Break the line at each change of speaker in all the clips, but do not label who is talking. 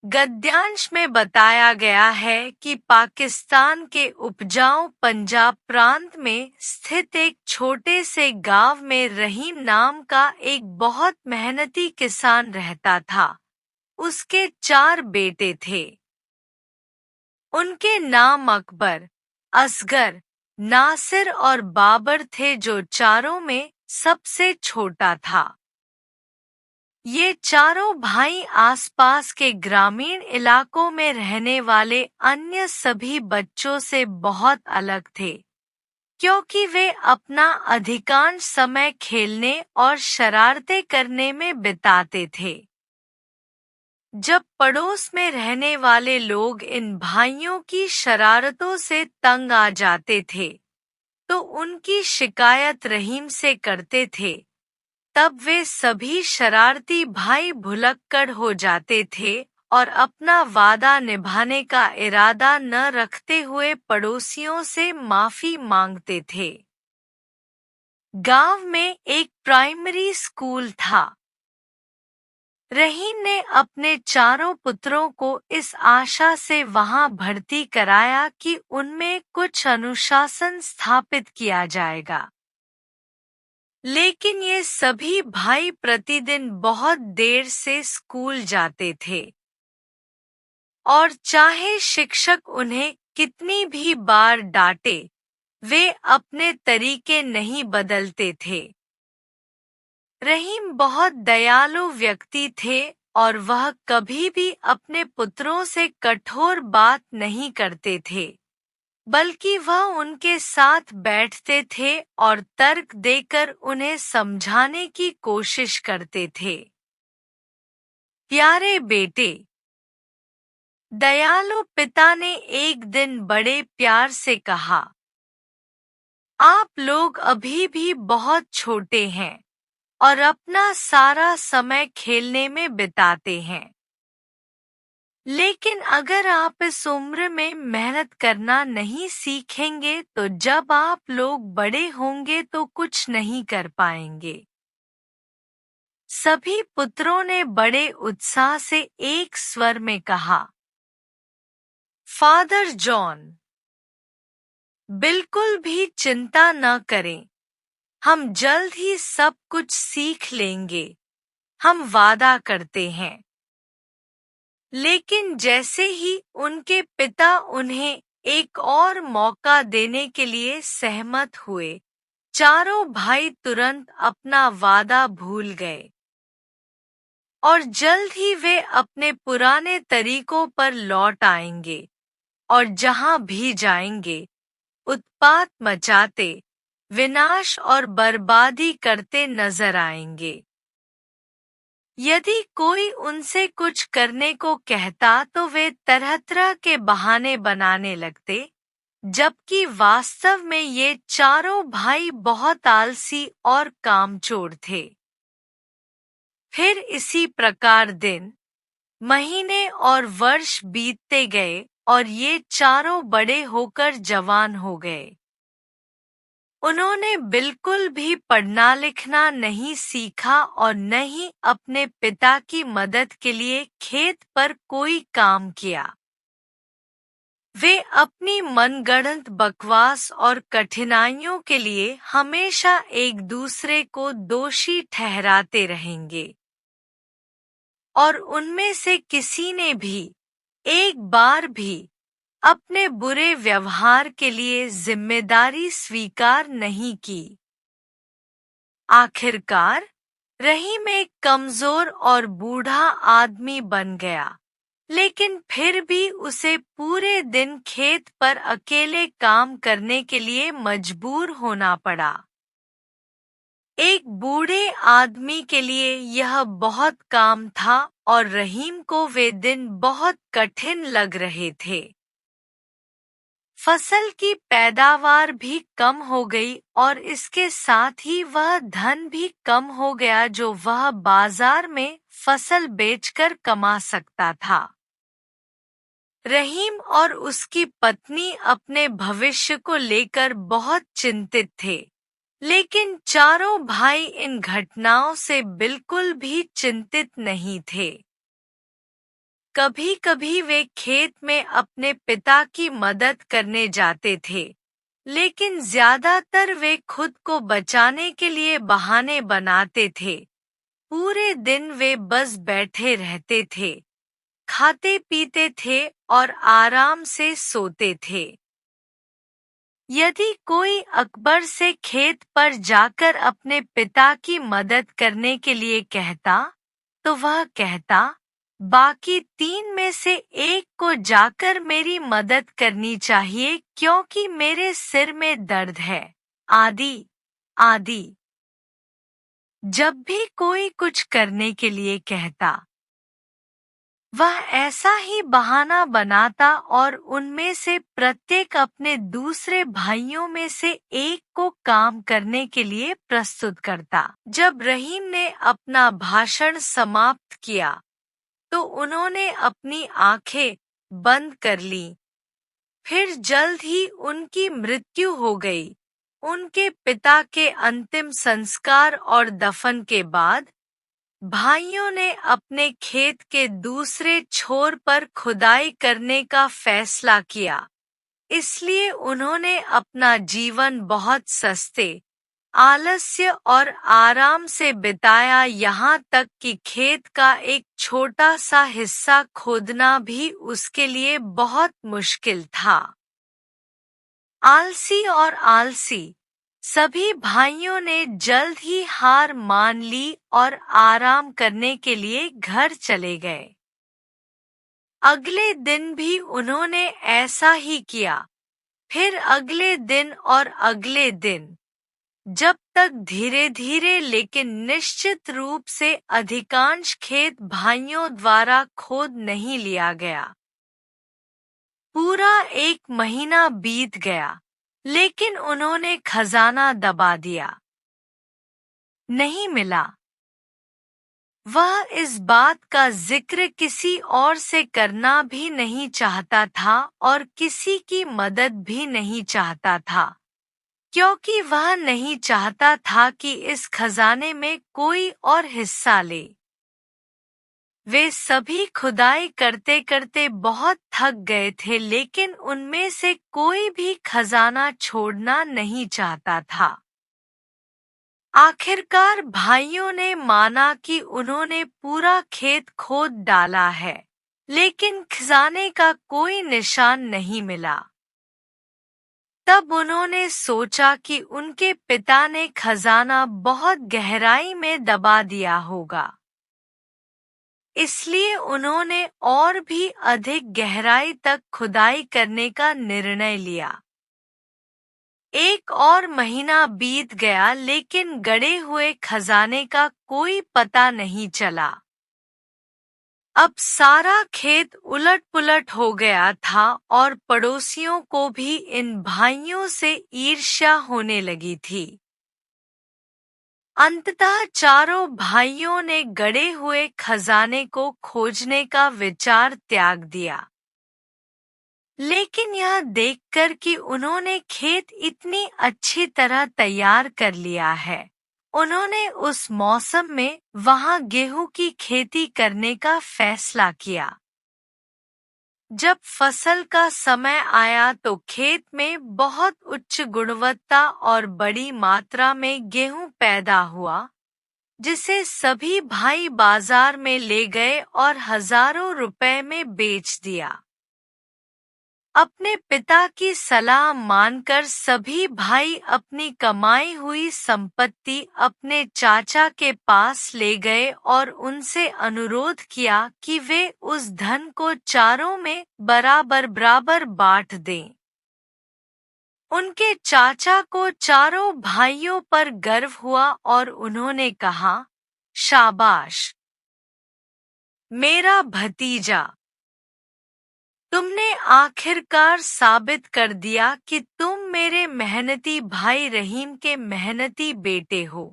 गद्यांश में बताया गया है कि पाकिस्तान के उपजाऊ पंजाब प्रांत में स्थित एक छोटे से गांव में रहीम नाम का एक बहुत मेहनती किसान रहता था। उसके 4 बेटे थे। उनके नाम अकबर, असगर, नासिर और बाबर थे, जो चारों में सबसे छोटा था। ये चारों भाई आसपास के ग्रामीण इलाकों में रहने वाले अन्य सभी बच्चों से बहुत अलग थे, क्योंकि वे अपना अधिकांश समय खेलने और शरारतें करने में बिताते थे। जब पड़ोस में रहने वाले लोग इन भाइयों की शरारतों से तंग आ जाते थे, तो उनकी शिकायत रहीम से करते थे। तब वे सभी शरारती भाई भुलक्कड़ हो जाते थे और अपना वादा निभाने का इरादा न रखते हुए पड़ोसियों से माफी मांगते थे। गांव में एक प्राइमरी स्कूल था। रहीम ने अपने चारों पुत्रों को इस आशा से वहां भर्ती कराया कि उनमें कुछ अनुशासन स्थापित किया जाएगा। लेकिन ये सभी भाई प्रतिदिन बहुत देर से स्कूल जाते थे, और चाहे शिक्षक उन्हें कितनी भी बार डांटे, वे अपने तरीके नहीं बदलते थे। रहीम बहुत दयालु व्यक्ति थे और वह कभी भी अपने पुत्रों से कठोर बात नहीं करते थे, बल्कि वह उनके साथ बैठते थे और तर्क देकर उन्हें समझाने की कोशिश करते थे। प्यारे बेटे, दयालु पिता ने एक दिन बड़े प्यार से कहा, आप लोग अभी भी बहुत छोटे हैं और अपना सारा समय खेलने में बिताते हैं। लेकिन अगर आप इस उम्र में मेहनत करना नहीं सीखेंगे तो जब आप लोग बड़े होंगे तो कुछ नहीं कर पाएंगे। सभी पुत्रों ने बड़े उत्साह से एक स्वर में कहा, फादर जॉन, बिल्कुल भी चिंता न करें, हम जल्द ही सब कुछ सीख लेंगे, हम वादा करते हैं। लेकिन जैसे ही उनके पिता उन्हें एक और मौका देने के लिए सहमत हुए, चारों भाई तुरंत अपना वादा भूल गए और जल्द ही वे अपने पुराने तरीकों पर लौट आएंगे और जहां भी जाएंगे, उत्पात मचाते, विनाश और बर्बादी करते नजर आएंगे। यदि कोई उनसे कुछ करने को कहता तो वे तरह-तरह के बहाने बनाने लगते, जबकि वास्तव में ये चारों भाई बहुत आलसी और कामचोर थे। फिर इसी प्रकार दिन, महीने और वर्ष बीतते गए और ये चारों बड़े होकर जवान हो गए। उन्होंने बिल्कुल भी पढ़ना लिखना नहीं सीखा और न ही अपने पिता की मदद के लिए खेत पर कोई काम किया। वे अपनी मनगढ़ंत बकवास और कठिनाइयों के लिए हमेशा एक दूसरे को दोषी ठहराते रहेंगे। और उनमें से किसी ने भी एक बार भी अपने बुरे व्यवहार के लिए जिम्मेदारी स्वीकार नहीं की। आखिरकार, रहीम एक कमजोर और बूढ़ा आदमी बन गया, लेकिन फिर भी उसे पूरे दिन खेत पर अकेले काम करने के लिए मजबूर होना पड़ा। एक बूढ़े आदमी के लिए यह बहुत काम था और रहीम को वे दिन बहुत कठिन लग रहे थे। फसल की पैदावार भी कम हो गई और इसके साथ ही वह धन भी कम हो गया जो वह बाजार में फसल बेचकर कमा सकता था। रहीम और उसकी पत्नी अपने भविष्य को लेकर बहुत चिंतित थे, लेकिन चारों भाई इन घटनाओं से बिल्कुल भी चिंतित नहीं थे। कभी-कभी वे खेत में अपने पिता की मदद करने जाते थे, लेकिन ज्यादातर वे खुद को बचाने के लिए बहाने बनाते थे। पूरे दिन वे बस बैठे रहते थे, खाते पीते थे और आराम से सोते थे। यदि कोई अकबर से खेत पर जाकर अपने पिता की मदद करने के लिए कहता, तो वह कहता, बाकी 3 में से एक को जाकर मेरी मदद करनी चाहिए क्योंकि मेरे सिर में दर्द है, आदि आदि। जब भी कोई कुछ करने के लिए कहता, वह ऐसा ही बहाना बनाता और उनमें से प्रत्येक अपने दूसरे भाइयों में से एक को काम करने के लिए प्रस्तुत करता। जब रहीम ने अपना भाषण समाप्त किया, तो उन्होंने अपनी आंखें बंद कर लीं। फिर जल्द ही उनकी मृत्यु हो गई। उनके पिता के अंतिम संस्कार और दफन के बाद भाइयों ने अपने खेत के दूसरे छोर पर खुदाई करने का फैसला किया। इसलिए उन्होंने अपना जीवन बहुत सस्ते, आलस्य और आराम से बिताया, यहाँ तक कि खेत का एक छोटा सा हिस्सा खोदना भी उसके लिए बहुत मुश्किल था। आलसी और आलसी सभी भाइयों ने जल्द ही हार मान ली और आराम करने के लिए घर चले गए। अगले दिन भी उन्होंने ऐसा ही किया, फिर अगले दिन और अगले दिन, जब तक धीरे धीरे लेकिन निश्चित रूप से अधिकांश खेत भाइयों द्वारा खोद नहीं लिया गया। पूरा 1 महीना बीत गया, लेकिन उन्होंने खजाना दबा दिया। नहीं मिला। वह इस बात का जिक्र किसी और से करना भी नहीं चाहता था और किसी की मदद भी नहीं चाहता था, क्योंकि वह नहीं चाहता था कि इस खजाने में कोई और हिस्सा ले। वे सभी खुदाई करते करते बहुत थक गए थे, लेकिन उनमें से कोई भी खजाना छोड़ना नहीं चाहता था। आखिरकार भाइयों ने माना कि उन्होंने पूरा खेत खोद डाला है, लेकिन खजाने का कोई निशान नहीं मिला। तब उन्होंने सोचा कि उनके पिता ने खजाना बहुत गहराई में दबा दिया होगा। इसलिए उन्होंने और भी अधिक गहराई तक खुदाई करने का निर्णय लिया। 1 और महीना बीत गया, लेकिन गड़े हुए खजाने का कोई पता नहीं चला। अब सारा खेत उलट-पुलट हो गया था और पड़ोसियों को भी इन भाइयों से ईर्ष्या होने लगी थी। अंततः चारों भाइयों ने गड़े हुए खजाने को खोजने का विचार त्याग दिया। लेकिन यह देखकर कि उन्होंने खेत इतनी अच्छी तरह तैयार कर लिया है, उन्होंने उस मौसम में वहां गेहूं की खेती करने का फैसला किया। जब फसल का समय आया तो खेत में बहुत उच्च गुणवत्ता और बड़ी मात्रा में गेहूं पैदा हुआ, जिसे सभी भाई बाजार में ले गए और हजारों रुपए में बेच दिया। अपने पिता की सलाह मानकर सभी भाई अपनी कमाई हुई संपत्ति अपने चाचा के पास ले गए और उनसे अनुरोध किया कि वे उस धन को चारों में बराबर बांट दें। उनके चाचा को चारों भाइयों पर गर्व हुआ और उन्होंने कहा, शाबाश मेरा भतीजा, तुमने आखिरकार साबित कर दिया कि तुम मेरे मेहनती भाई रहीम के मेहनती बेटे हो।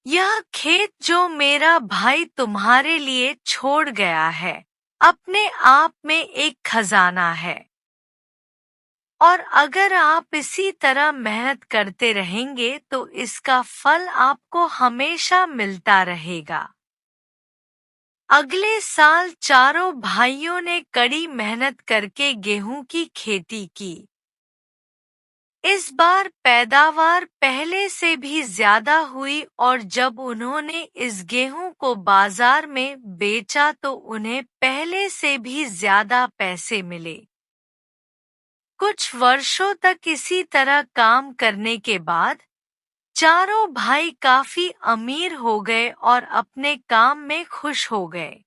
यह खेत जो मेरा भाई तुम्हारे लिए छोड़ गया है, अपने आप में एक खजाना है। और अगर आप इसी तरह मेहनत करते रहेंगे तो इसका फल आपको हमेशा मिलता रहेगा। अगले साल चारों भाइयों ने कड़ी मेहनत करके गेहूं की खेती की। इस बार पैदावार पहले से भी ज्यादा हुई और जब उन्होंने इस गेहूं को बाजार में बेचा तो उन्हें पहले से भी ज्यादा पैसे मिले। कुछ वर्षों तक इसी तरह काम करने के बाद चारों भाई काफी अमीर हो गए और अपने काम में खुश हो गए।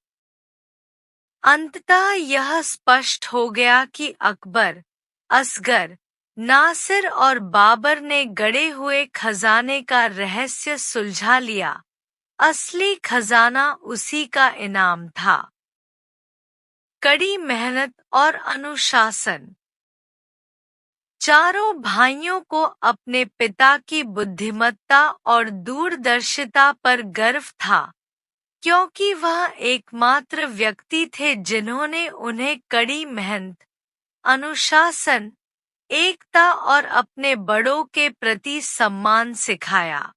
अंततः यह स्पष्ट हो गया कि अकबर, असगर, नासिर और बाबर ने गड़े हुए खजाने का रहस्य सुलझा लिया। असली खजाना उसी का इनाम था। कड़ी मेहनत और अनुशासन। चारों भाइयों को अपने पिता की बुद्धिमत्ता और दूरदर्शिता पर गर्व था, क्योंकि वह एकमात्र व्यक्ति थे जिन्होंने उन्हें कड़ी मेहनत, अनुशासन, एकता और अपने बड़ों के प्रति सम्मान सिखाया।